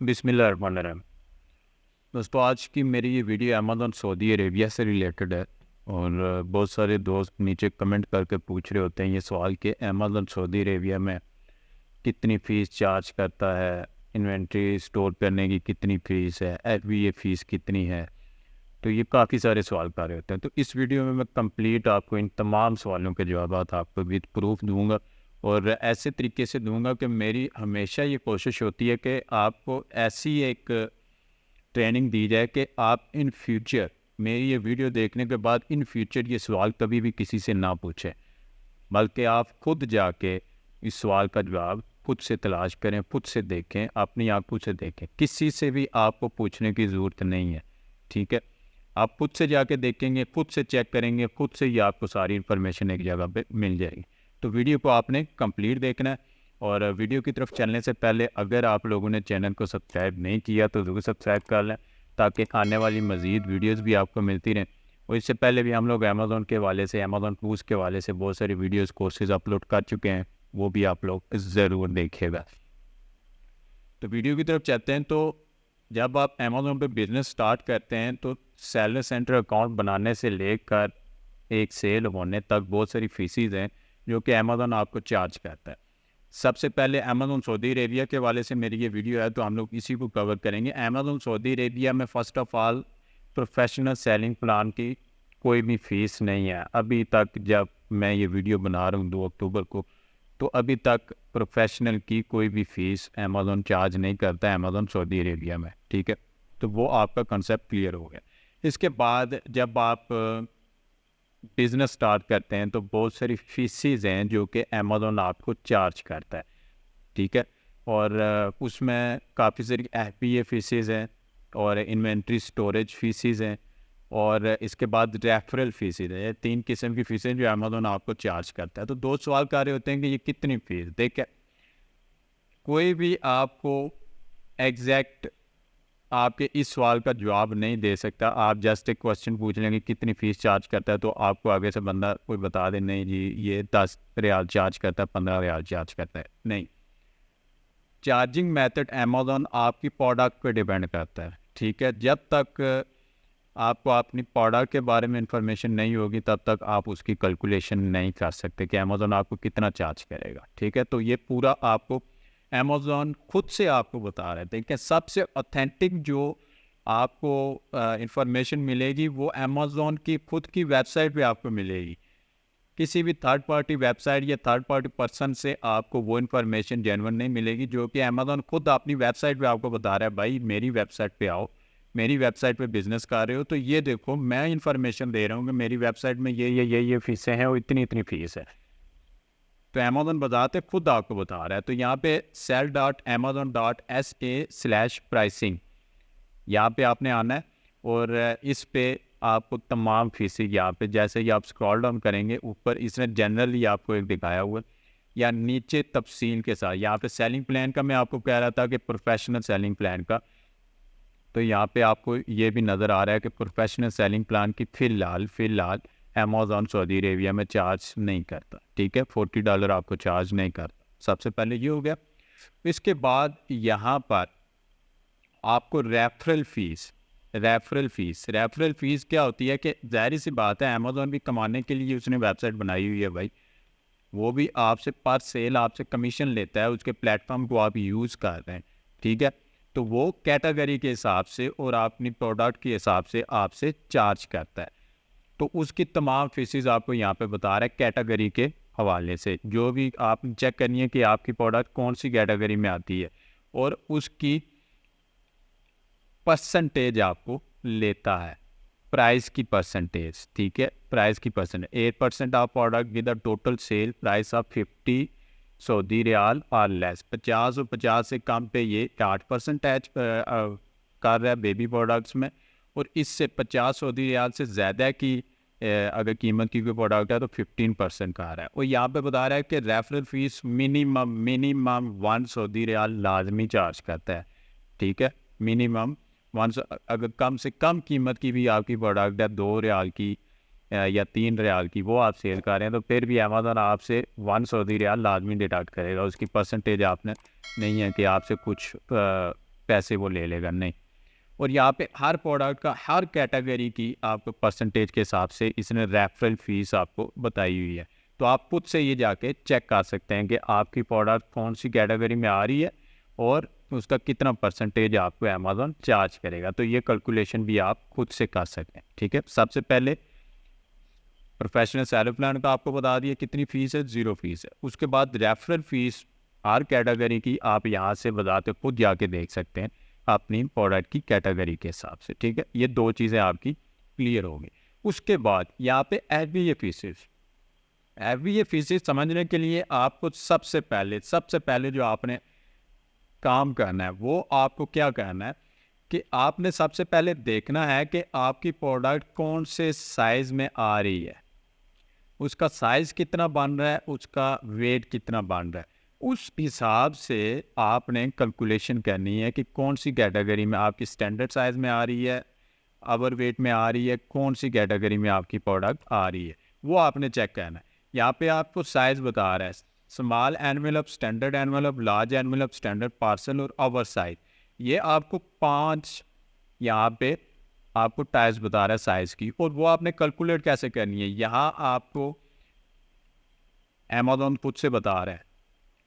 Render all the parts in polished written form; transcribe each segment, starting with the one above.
बिस्मिल्लाहिर्रहमानिर्रहीम। दोस्तों, आज की मेरी ये वीडियो अमेज़न सऊदी अरेबिया से रिलेटेड है और बहुत सारे दोस्त नीचे कमेंट करके पूछ रहे होते हैं ये सवाल कि अमेज़न सऊदी अरेबिया में कितनी फ़ीस चार्ज करता है, इन्वेंट्री स्टोर करने की कितनी फ़ीस है, FBA फ़ीस कितनी है। तो ये काफ़ी सारे सवाल कर रहे होते हैं। तो इस वीडियो में मैं कंप्लीट आपको इन तमाम सवालों के जवाब आपको विद प्रूफ दूंगा और ऐसे तरीके से दूंगा कि मेरी हमेशा ये कोशिश होती है कि आपको ऐसी एक ट्रेनिंग दी जाए कि आप इन फ्यूचर मेरी ये वीडियो देखने के बाद इन फ्यूचर ये सवाल कभी भी किसी से ना पूछें, बल्कि आप खुद जाके इस सवाल का जवाब खुद से तलाश करें, खुद से देखें, अपनी आंखों से देखें। किसी से भी आपको पूछने की ज़रूरत नहीं है, ठीक है। आप खुद से जाके देखेंगे, खुद से चेक करेंगे, खुद से ही आपको सारी इन्फॉर्मेशन एक जगह पे मिल जाएगी। तो वीडियो को आपने कंप्लीट देखना है और वीडियो की तरफ चलने से पहले अगर आप लोगों ने चैनल को सब्सक्राइब नहीं किया तो ज़रूर सब्सक्राइब कर लें, ताकि आने वाली मज़ीद वीडियोज़ भी आपको मिलती रहें। और इससे पहले भी हम लोग अमेज़न के हवाले से, अमेज़न टूल्स के हवाले से बहुत सारी वीडियोज़ कोर्सेज़ अपलोड कर चुके हैं, वो भी आप लोग ज़रूर देखिएगा। तो वीडियो की तरफ चलते हैं। तो जब आप अमेज़न पे बिज़नेस स्टार्ट करते हैं तो सेलर सेंटर अकाउंट बनाने से लेकर एक सेल होने तक बहुत सारी फीसिस हैं जो कि अमेज़न आपको चार्ज करता है। सबसे पहले अमेज़न सऊदी अरेबिया के हवाले से मेरी ये वीडियो है, तो हम लोग इसी को कवर करेंगे। अमेज़न सऊदी अरेबिया में first of all professional selling plan की कोई भी फ़ीस नहीं है। अभी तक जब मैं ये वीडियो बना रहा हूँ 2 अक्टूबर को, तो अभी तक प्रोफेशनल की कोई भी फ़ीस अमेज़न चार्ज नहीं करता है अमेज़न सऊदी अरेबिया में, ठीक है। तो वो आपका कंसेप्ट क्लियर हो गया। इसके बाद जब आप बिज़नेस स्टार्ट करते हैं तो बहुत सारी फ़ीसेस हैं जो कि अमेज़न आपको चार्ज करता है, ठीक है। और उसमें काफ़ी सारी FBA फ़ीसेस हैं और इन्वेंट्री स्टोरेज फ़ीसेस हैं और इसके बाद रेफरल फ़ीसेस है। ये 3 किस्म की फ़ीसें जो अमेज़न आपको चार्ज करता है। तो 2 सवाल कर रहे होते हैं कि ये कितनी फ़ीस? देखिए, कोई भी आपको एग्जैक्ट आपके इस सवाल का जवाब नहीं दे सकता। आप जस्ट एक क्वेश्चन पूछ लेंगे कितनी फ़ीस चार्ज करता है, तो आपको आगे से बंदा कोई बता दे नहीं जी ये 10 रियाल चार्ज करता है, 15 रियाल चार्ज करता है। नहीं, चार्जिंग मेथड अमेज़न आपकी प्रोडक्ट पे डिपेंड करता है, ठीक है। जब तक आपको अपनी प्रोडक्ट के बारे में इंफॉर्मेशन नहीं होगी तब तक आप उसकी कैलकुलेशन नहीं कर सकते कि अमेज़न आपको कितना चार्ज करेगा, ठीक है। तो ये पूरा आपको अमेज़न खुद से आपको बता रहे थे कि सबसे ऑथेंटिक जो आपको इंफॉर्मेशन मिलेगी वो अमेज़न की खुद की वेबसाइट पे आपको मिलेगी। किसी भी थर्ड पार्टी वेबसाइट या थर्ड पार्टी पर्सन से आपको वो इन्फॉर्मेशन जेन्युइन नहीं मिलेगी जो कि अमेज़न खुद अपनी वेबसाइट पे आपको बता रहा है। भाई मेरी वेबसाइट पे आओ, मेरी वेबसाइट पे बिज़नेस कर रहे हो तो ये देखो मैं इन्फॉर्मेशन दे रहा हूँ कि मेरी वेबसाइट में ये फ़ीसें हैं और इतनी इतनी फ़ीस है। तो अमेज़न बताते खुद आपको बता रहा है। तो यहाँ पे sell.amazon.sa/pricing यहाँ पे आपने आना है और इस पे आपको तमाम फीसें यहाँ पे जैसे ही आप स्क्रॉल डाउन करेंगे ऊपर इसने जनरली आपको एक दिखाया हुआ है या नीचे तफसील के साथ। यहाँ पे सेलिंग प्लान का मैं आपको कह रहा था कि प्रोफेशनल सेलिंग प्लान का, तो यहाँ पे आपको ये भी नज़र आ रहा है कि प्रोफेशनल सेलिंग प्लान की फ़िलहाल अमेज़न सऊदी अरेबिया में चार्ज नहीं करता, ठीक है। $40 आपको चार्ज नहीं करता। सबसे पहले ये हो गया। इसके बाद यहाँ पर आपको रेफरल फ़ीस क्या होती है कि ज़ाहिर सी बात है अमेज़न भी कमाने के लिए उसने वेबसाइट बनाई हुई है भाई। वो भी आपसे पर सेल आपसे कमीशन लेता है, उसके प्लेटफॉर्म को आप यूज़ कर रहे हैं, ठीक है। तो वो कैटेगरी के हिसाब से और अपनी प्रोडक्ट के हिसाब से आपसे चार्ज करता है। तो उसकी तमाम फीसेस आपको यहाँ पे बता रहा है कैटेगरी के हवाले से। जो भी आप चेक करनी है कि आपकी प्रोडक्ट कौन सी कैटेगरी में आती है और उसकी परसेंटेज आपको लेता है, प्राइस की परसेंटेज, ठीक है। प्राइस की percentage 8% of product with a total sale price of 50 Saudi riyal और लेस। 50 और 50 से कम पे ये 8% टैच कर रहा है बेबी प्रोडक्ट्स में, और इससे 50 सऊदी रियाल से ज़्यादा की अगर कीमत की कोई प्रोडक्ट है तो 15% का आ रहा है। और यहाँ पे बता रहा है कि referral fees minimum 1 Saudi riyal लाजमी चार्ज करता है, ठीक है। मिनिमम 1, अगर कम से कम कीमत की भी आपकी प्रोडक्ट है 2 रियाल की या 3 रियाल की, वो आप सेल कर रहे हैं तो फिर भी अमेज़न आपसे 1 सऊदी रियाल लाजमी डिडक्ट करेगा। उसकी परसेंटेज आपने नहीं है कि आपसे कुछ पैसे वो ले लेगा, नहीं। और यहाँ पे हर प्रोडक्ट का हर कैटेगरी की आपको परसेंटेज के हिसाब से इसने रेफरल फीस आपको बताई हुई है। तो आप खुद से ये जाके चेक कर सकते हैं कि आपकी प्रोडक्ट कौन सी कैटेगरी में आ रही है और उसका कितना परसेंटेज आपको अमेज़न चार्ज करेगा। तो ये कैलकुलेशन भी आप खुद से कर सकते हैं, ठीक है। सबसे पहले प्रोफेशनल सैलरी प्लान का आपको बता दिया कितनी फ़ीस है, 0 फीस है। उसके बाद रेफरल फ़ीस हर कैटेगरी की आप यहाँ से बताते खुद जाके देख सकते हैं अपनी प्रोडक्ट की कैटेगरी के हिसाब से, ठीक है। ये 2 चीज़ें आपकी क्लियर होंगी। उसके बाद यहाँ पे एफबीए फीसेस समझने के लिए आपको सबसे पहले जो आपने काम करना है वो आपको क्या करना है कि आपने सबसे पहले देखना है कि आपकी प्रोडक्ट कौन से साइज़ में आ रही है, उसका साइज़ कितना बन रहा है, उसका वेट कितना बन रहा है। उस हिसाब से आपने कैलकुलेशन करनी है कि कौन सी कैटेगरी में आपकी स्टैंडर्ड साइज़ में आ रही है, ओवर वेट में आ रही है, कौन सी कैटेगरी में आपकी प्रोडक्ट आ रही है, वो आपने चेक करना है। यहाँ पे आपको साइज़ बता रहा है, small envelope, standard envelope, large envelope, standard parcel और ओवर साइज। ये आपको 5 यहाँ पे आपको टाइप्स बता रहा है साइज़ की, और वो आपने कैलकुलेट कैसे करनी है। यहाँ आपको अमेज़न खुद से बता रहा है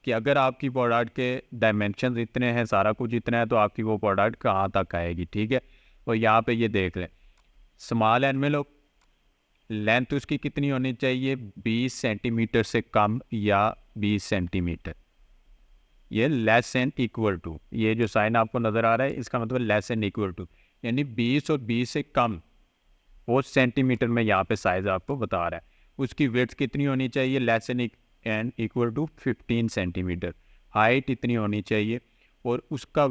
कि अगर आपकी प्रोडक्ट के डायमेंशन इतने हैं, सारा कुछ इतना है, तो आपकी वो प्रोडक्ट कहाँ तक आएगी, ठीक है। और यहाँ पे ये देख लें, स्मॉल एनवेलप लेंथ उसकी कितनी होनी चाहिए, 20 सेंटीमीटर से कम या 20 सेंटीमीटर। ये लेस एंड इक्वल टू, ये जो साइन आपको नज़र आ रहा है इसका मतलब लेस एंड इक्वल टू, यानी 20 और 20 से कम, वो सेंटीमीटर में यहाँ पे साइज़ आपको बता रहा है। उसकी विड्थ कितनी होनी चाहिए, less and equal to 15 centimetre. Height इतनी होनी चाहिए, और उसका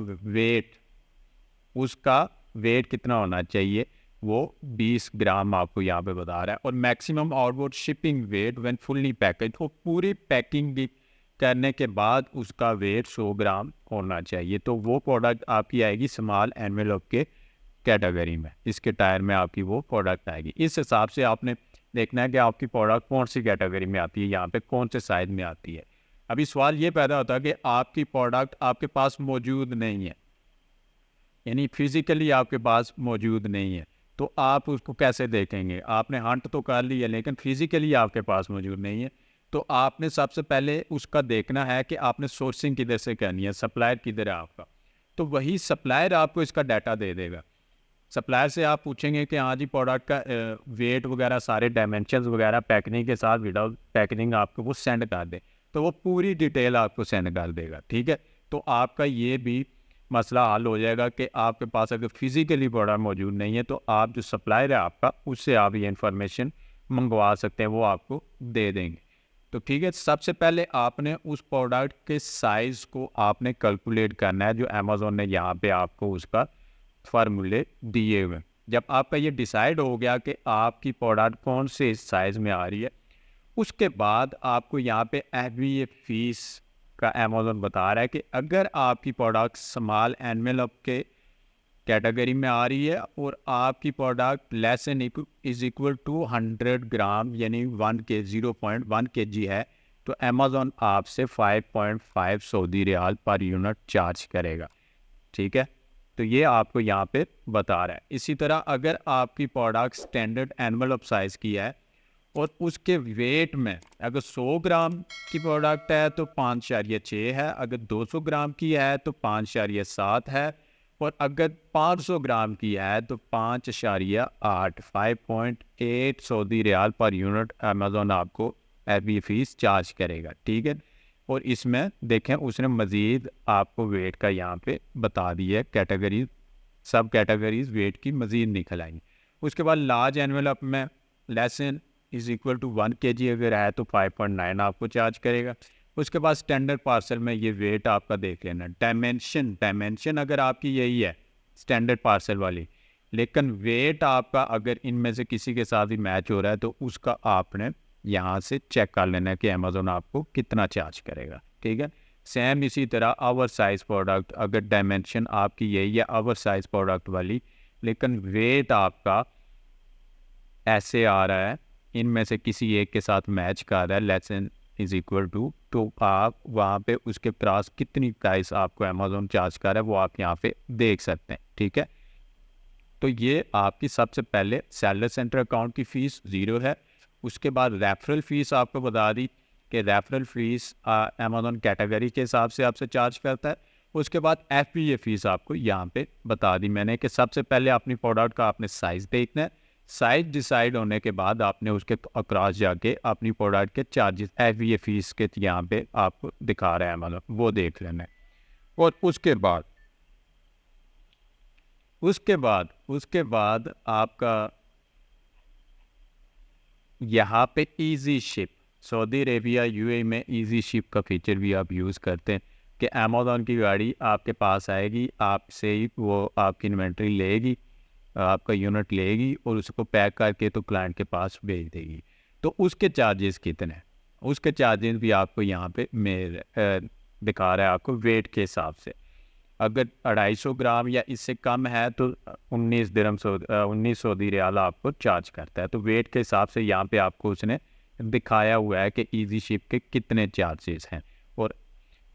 वेट कितना होना चाहिए, वो 20 ग्राम आपको यहाँ पे बता रहा है। और maximum outward shipping weight when fully package, वो पूरी पैकिंग करने के बाद उसका वेट 100 ग्राम होना चाहिए। तो वो प्रोडक्ट आपकी आएगी स्मॉल एनवेलप के कैटेगरी में, इसके टायर में आपकी वो प्रोडक्ट आएगी। इस हिसाब से आपने देखना है कि आपकी प्रोडक्ट कौन सी कैटेगरी में आती है, यहाँ पे कौन से साइज में आती है। अभी सवाल ये पैदा होता है कि आपकी प्रोडक्ट आपके पास मौजूद नहीं है, यानी फिजिकली आपके पास मौजूद नहीं है, तो आप उसको कैसे देखेंगे। आपने हंट तो कर लिया लेकिन फिजिकली आपके पास मौजूद नहीं है, तो आपने सबसे पहले उसका देखना है कि आपने सोर्सिंग किधर से करनी है, सप्लायर किधर है आपका। तो वही सप्लायर आपको इसका डाटा दे देगा। सप्लायर से आप पूछेंगे कि हाँ जी प्रोडक्ट का वेट वगैरह, सारे डायमेंशंस वगैरह पैकिंग के साथ विदाउट पैकिंग आपको वो सेंड कर दे, तो वो पूरी डिटेल आपको सेंड कर देगा, ठीक है। तो आपका ये भी मसला हल हो जाएगा कि आपके पास अगर फिजिकली प्रोडक्ट मौजूद नहीं है, तो आप जो सप्लायर है आपका, उससे आप ये इन्फॉर्मेशन मंगवा सकते हैं, वो आपको दे देंगे। तो ठीक है, सबसे पहले आपने उस प्रोडक्ट के साइज़ को आपने कैलकुलेट करना है, जो अमेज़न ने यहाँ पे आपको उसका फार्मूले दिए हुए। जब आपका ये डिसाइड हो गया कि आपकी प्रोडक्ट कौन से साइज़ में आ रही है, उसके बाद आपको यहाँ पे एफबीए फीस का अमेज़न बता रहा है कि अगर आपकी प्रोडक्ट स्मॉल एनवेलप के कैटेगरी में आ रही है और आपकी product less than is equal to 100 gram यानी 0.1 kg है, तो अमेज़न आपसे 5.5 सऊदी रियाल पर यूनिट चार्ज करेगा, ठीक है। तो ये आपको यहाँ पे बता रहा है। इसी तरह अगर आपकी प्रोडक्ट स्टैंडर्ड एनवेलप साइज़ की है और उसके वेट में अगर 100 ग्राम की प्रोडक्ट है तो 5.6 है, अगर 200 ग्राम की है तो 5.7 है, और अगर 500 ग्राम की है तो 5.8 5.8 सऊदी रियाल पर यूनिट अमेज़न आपको एफबी फीस चार्ज करेगा, ठीक है। और इसमें देखें उसने मज़ीद आपको वेट का यहाँ पे बता दी है, कैटेगरी सब कैटेगरीज वेट की मज़ीद निकल आएंगी। उसके बाद लार्ज एनवेलप में less is equal to 1 kg अगर है तो 5.9 आपको चार्ज करेगा। उसके बाद स्टैंडर्ड पार्सल में ये वेट आपका देख लेना। डायमेंशन अगर आपकी यही है स्टैंडर्ड पार्सल वाली, लेकिन वेट आपका अगर इनमें से किसी के साथ ही मैच हो रहा है तो उसका आपने यहाँ से चेक कर लेना है कि अमेज़न आपको कितना चार्ज करेगा, ठीक है। सेम इसी तरह ओवर साइज़ प्रोडक्ट, अगर डायमेंशन आपकी यही है ओवर साइज़ प्रोडक्ट वाली, लेकिन वेट आपका ऐसे आ रहा है, इनमें से किसी एक के साथ मैच कर रहा है, less than is equal to तो आप वहाँ पे उसके पास कितनी प्राइस आपको अमेज़ॉन चार्ज कर रहा है वो आप यहाँ पे देख सकते हैं, ठीक है। तो ये आपकी सबसे पहले सेलर सेंटर अकाउंट की फ़ीस 0 है। उसके बाद रेफरल फ़ीस आपको बता दी कि रेफरल फ़ीस अमेज़ॉन कैटेगरी के हिसाब से आपसे चार्ज करता है। उसके बाद FBA फ़ीस आपको यहाँ पे बता दी मैंने कि सबसे पहले अपनी प्रोडक्ट का आपने साइज़ देखना है। साइज़ डिसाइड होने के बाद आपने उसके अक्रॉस जाके अपनी प्रोडक्ट के चार्जेस FBA फ़ीस के यहाँ पे आपको दिखा रहा है मतलब वो देख लेना है। और उसके बाद आपका यहाँ पे easy ship, Saudi Arabia UAE में इजी शिप का फीचर भी आप यूज़ करते हैं कि अमेज़ॉन की गाड़ी आपके पास आएगी, आपसे ही वो आपकी इन्वेंट्री लेगी, आपका यूनिट लेगी और उसको पैक करके तो क्लाइंट के पास भेज देगी। तो उसके चार्जेस कितने हैं, उसके चार्जेस भी आपको यहाँ पे दिखा रहा है आपको वेट के हिसाब से। अगर 250 ग्राम या इससे कम है तो 19 सऊदी रियाल आपको चार्ज करता है। तो वेट के हिसाब से यहाँ पे आपको उसने दिखाया हुआ है कि इजी शिप के कितने चार्जेस हैं और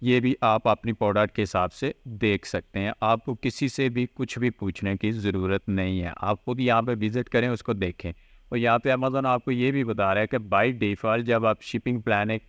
ये भी आप अपनी प्रोडक्ट के हिसाब से देख सकते हैं। आपको किसी से भी कुछ भी पूछने की ज़रूरत नहीं है, आप खुद यहाँ पे विज़िट करें, उसको देखें। और यहाँ पे अमेज़ॉन आपको ये भी बता रहा है कि बाय डिफ़ॉल्ट जब आप शिपिंग प्लान एक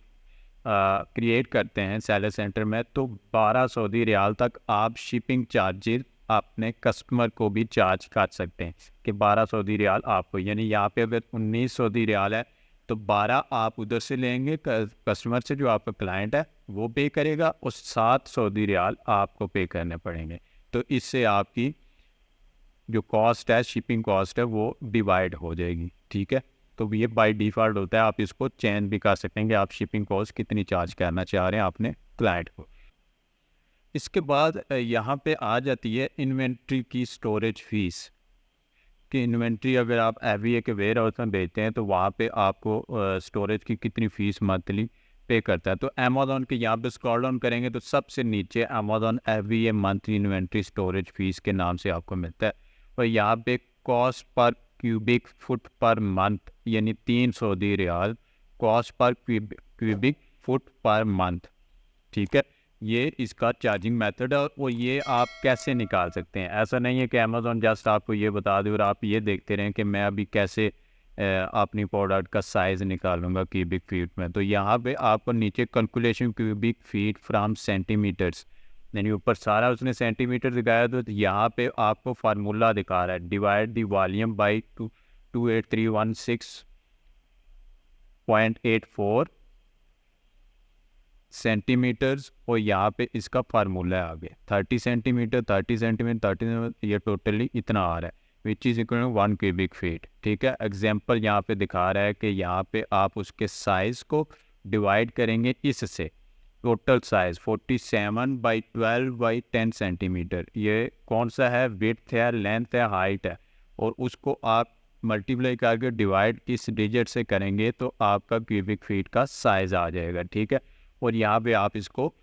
क्रिएट करते हैं सेलर सेंटर में तो 12 सऊदी रियाल तक आप शिपिंग चार्जेस अपने कस्टमर को भी चार्ज कर सकते हैं कि 12 सऊदी रियाल आपको, यानी यहाँ पे अगर 19 सऊदी रियाल है तो 12 आप उधर से लेंगे कस्टमर से, जो आपका क्लाइंट है वो पे करेगा और 7 सऊदी रियाल आपको पे करने पड़ेंगे। तो इससे आपकी जो कॉस्ट है, शिपिंग कॉस्ट है, वो डिवाइड हो जाएगी, ठीक है। तो ये बाय डिफ़ॉल्ट होता है, आप इसको चेंज भी कर सकते हैं कि आप शिपिंग कॉस्ट कितनी चार्ज करना चाह रहे हैं अपने क्लाइंट को। इसके बाद यहाँ पे आ जाती है इन्वेंट्री की स्टोरेज फ़ीस कि इन्वेंट्री अगर आप FBA के वेयर हाउस में भेजते हैं तो वहाँ पे आपको स्टोरेज की कितनी फ़ीस मंथली पे करता है। तो अमेज़ॉन के यहाँ पे स्क्रॉल डाउन करेंगे तो सबसे नीचे Amazon FBA monthly inventory storage fees के नाम से आपको मिलता है और यहाँ पे cost per cubic foot per month यानी 3 Saudi riyal cost per cubic foot per month, ठीक है। ये इसका चार्जिंग मेथड है और ये आप कैसे निकाल सकते हैं। ऐसा नहीं है कि अमेज़ॉन जस्ट आपको ये बता दे और आप ये देखते रहें कि मैं अभी कैसे अपनी प्रोडक्ट का साइज़ निकालूंगा क्यूबिक फीट में। तो यहाँ पे आपको नीचे calculation cubic feet from centimetres, यानी ऊपर सारा उसने सेंटीमीटर दिखाया तो यहाँ पे आपको फार्मूला दिखा रहा है divide the volume by 28316.84 centimetres और यहाँ पे इसका फार्मूला है आगे 30 सेंटीमीटर 30 ये टोटली इतना आ रहा है which is equal to 1 cubic feet, ठीक है। एग्जांपल यहाँ पे दिखा रहा है कि यहाँ पे आप उसके साइज़ को डिवाइड करेंगे इससे, टोटल साइज़ 47/12/10 सेंटीमीटर, ये कौन सा है, विड्थ है, लेंथ है, हाइट है, और उसको आप मल्टीप्लाई करके डिवाइड इस डिजिट से करेंगे तो आपका क्यूबिक फीट का साइज़ आ जाएगा, ठीक है। और यहाँ पे आप इसको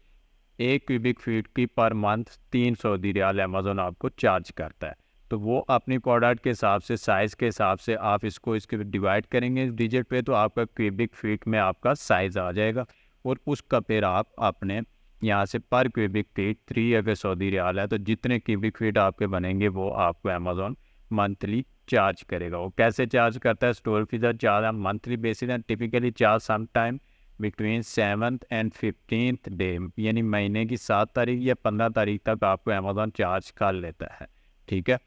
1 क्यूबिक फीट की per month 3 Saudi riyal Amazon आपको चार्ज करता है। तो वो अपनी प्रोडक्ट के हिसाब से, साइज़ के हिसाब से आप इसको इसके डिवाइड करेंगे इस डिजिट पे तो आपका क्यूबिक फीट में आपका साइज़ आ जाएगा और उसका फिर आप अपने यहाँ से पर क्यूबिक फीट 3 अगर सऊदी रियाल है तो जितने क्यूबिक फीट आपके बनेंगे वो आपको अमेज़ॉन मंथली चार्ज करेगा। वो कैसे चार्ज करता है, store fees charge monthly basis and typically charge some time between 7th and 15th day, यानी महीने की 7 तारीख या 15 तारीख तक आपको अमेज़ॉन चार्ज कर लेता है, ठीक है।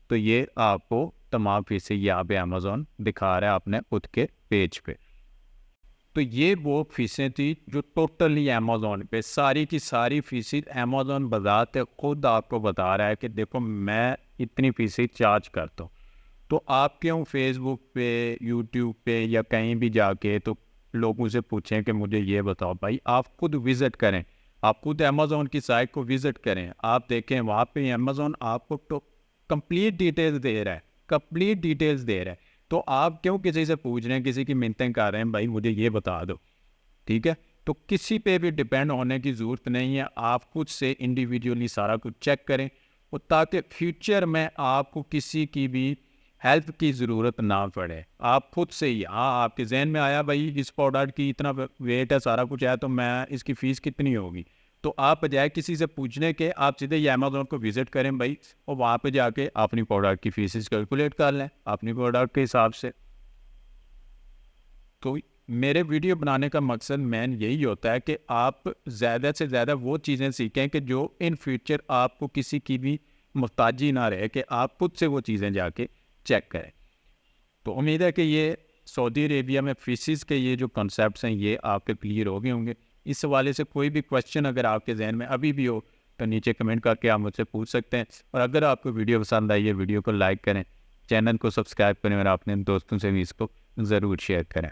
तो ये आपको तमाम फीसें यहाँ पे अमेज़ॉन दिखा रहा है अपने खुद के पेज पे। तो ये वो फीसें थी जो टोटली अमेज़ॉन पे सारी की सारी फीसें अमेज़ॉन बजाते खुद आपको बता रहा है कि देखो मैं इतनी फीसें चार्ज करता हूँ। तो आप क्यों फेसबुक पे, यूट्यूब पे या कहीं भी जाके तो लोगों से पूछें कि मुझे ये बताओ। भाई आप खुद विज़िट करें, आप खुद अमेज़ॉन की साइट को विज़िट करें, आप देखें वहाँ पे अमेज़ॉन आपको तो कंप्लीट डिटेल्स दे रहा है, कंप्लीट डिटेल्स दे रहा है। तो आप क्यों किसी से पूछ रहे हैं, किसी की मिन्नतें कर रहे हैं भाई मुझे ये बता दो, ठीक है। तो किसी पे भी डिपेंड होने की ज़रूरत नहीं है, आप खुद से इंडिविजुअली सारा कुछ चेक करें और ताकि फ्यूचर में आपको किसी की भी हेल्प की ज़रूरत ना पड़े। आप खुद से ही, हाँ, आपके जहन में आया भाई इस प्रोडक्ट की इतना वेट है, सारा कुछ है, तो मैं इसकी फ़ीस कितनी होगी, तो आप बजाय किसी से पूछने के आप सीधे ये अमेज़न को विज़िट करें भाई, और वहाँ पे जाके अपनी प्रोडक्ट की फ़ीसेस कैलकुलेट कर लें अपनी प्रोडक्ट के हिसाब से। तो मेरे वीडियो बनाने का मकसद मेन यही होता है कि आप ज़्यादा से ज़्यादा वो चीज़ें सीखें कि जो इन फ्यूचर आपको किसी की भी मोहताजी ना रहे, कि आप खुद से वो चीज़ें जाके चेक करें। तो उम्मीद है कि ये सऊदी अरेबिया में फ़ीसिस के ये जो कॉन्सेप्ट्स हैं ये आपके क्लियर हो गए होंगे। इस हवाले से कोई भी क्वेश्चन अगर आपके ज़हन में अभी भी हो तो नीचे कमेंट करके आप मुझसे पूछ सकते हैं। और अगर आपको वीडियो पसंद आई है, वीडियो को लाइक करें, चैनल को सब्सक्राइब करें और अपने दोस्तों से भी इसको ज़रूर शेयर करें।